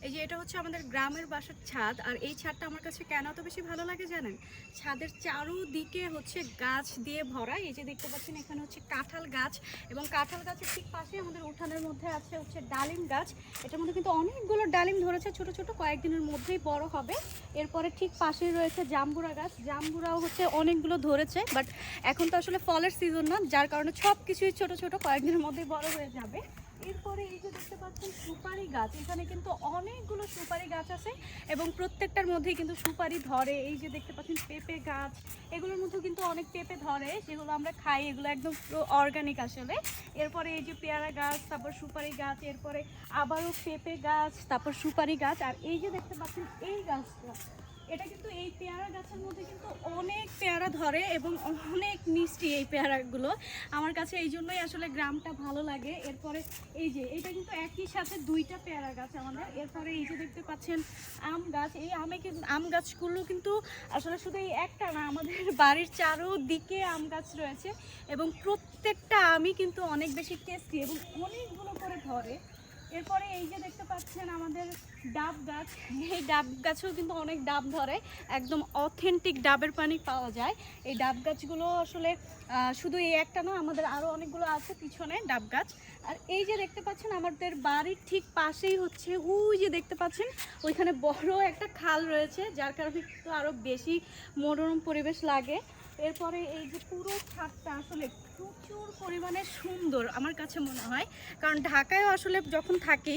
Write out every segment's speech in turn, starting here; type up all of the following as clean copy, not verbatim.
এই যে এটা হচ্ছে আমাদের গ্রামের বাসার ছাদ, আর এই ছাদটা আমার কাছে কেন এত বেশি ভালো লাগে জানেন? ছাদের চারুদিকে হচ্ছে গাছ দিয়ে ভরা। এই যে দেখতে পাচ্ছেন এখানে হচ্ছে কাঁঠাল গাছ, এবং কাঁঠাল গাছের ঠিক পাশে আমাদের উঠানের মধ্যে আছে হচ্ছে ডালিম গাছ। এটার মধ্যে কিন্তু অনেকগুলো ডালিম ধরেছে, ছোট ছোট, কয়েকদিনের মধ্যেই বড় হবে। এরপরে ঠিক পাশেই রয়েছে জাম্বুরা গাছ, জাম্বুরাও হচ্ছে অনেকগুলো ধরেছে, বাট এখন তো আসলে ফলের সিজন না, যার কারণে সব কিছুই ছোট ছোট, কয়েকদিনের মধ্যেই বড় হয়ে যাবে। এরপরে এই যে দেখতে পাচ্ছেন সুপারি গাছ, এখানে কিন্তু অনেকগুলো সুপারি গাছ আছে এবং প্রত্যেকটার মধ্যেই কিন্তু সুপারি ধরে। এই যে দেখতে পাচ্ছেন পেঁপে গাছ, এগুলোর মধ্যেও কিন্তু অনেক পেঁপে ধরে, যেগুলো আমরা খাই, এগুলো একদম পুরো অর্গানিক আসলে। এরপরে এই যে পেয়ারা গাছ, তারপর সুপারি গাছ, এরপরে আবারও পেঁপে গাছ, তারপর সুপারি গাছ। আর এই যে দেখতে পাচ্ছেন এই গাছটা, এটা কিন্তু এই পেয়ারা গাছের মধ্যে কিন্তু অনেক পেয়ারা ধরে এবং অনেক মিষ্টি এই পেয়ারাগুলো। আমার কাছে এই জন্যই আসলে গ্রামটা ভালো লাগে। এরপরে এই যে এটা কিন্তু একই সাথে দুইটা পেয়ারা গাছ আমাদের। এরপরে এই যে দেখতে পাচ্ছেন আম গাছ, এই আম গাছগুলো কিন্তু আসলে শুধু এই একটা না, আমাদের বাড়ির চারোদিকে আম গাছ রয়েছে এবং প্রত্যেকটা আমই কিন্তু অনেক বেশি টেস্টি এবং অনেকগুলো করে ধরে। এরপরে এই যে দেখতে পাচ্ছেন আমাদের ডাব গাছ, এই ডাব গাছেও কিন্তু অনেক ডাব ধরে, একদম অথেন্টিক ডাবের পানি পাওয়া যায়। এই ডাব গাছগুলো আসলে শুধু এই একটা না, আমাদের আরও অনেকগুলো আছে পিছনে ডাব গাছ। আর এই যে দেখতে পাচ্ছেন আমাদের বাড়ির ঠিক পাশেই হচ্ছে ওই যে দেখতে পাচ্ছেন ওইখানে বড় একটা খাল রয়েছে, যার কারণে কিন্তু আরও বেশি মনোরম পরিবেশ লাগে। এরপরে এই যে পুরো ছাদটা আসলে প্রচুর পরিমাণে সুন্দর আমার কাছে মনে হয়, কারণ ঢাকায়ও আসলে যখন থাকি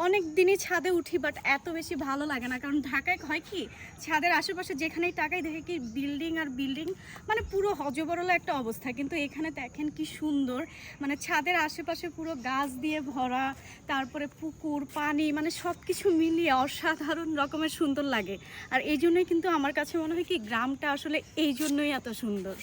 অনেক দিনই ছাদে উঠি, বাট এত বেশি ভালো লাগে না। কারণ ঢাকায় হয় কি, ছাদের আশেপাশে যেখানেই তাকাই দেখে কি বিল্ডিং আর বিল্ডিং, মানে পুরো হজবরল একটা অবস্থা। কিন্তু এখানে দেখেন কি সুন্দর, মানে ছাদের আশেপাশে পুরো গাছ দিয়ে ভরা, তারপরে পুকুর, পানি, মানে সব কিছু মিলিয়ে অসাধারণ রকমের সুন্দর লাগে। আর এই জন্যই কিন্তু আমার কাছে মনে হয় কি গ্রামটা আসলে এই জন্যই এত সুন্দর।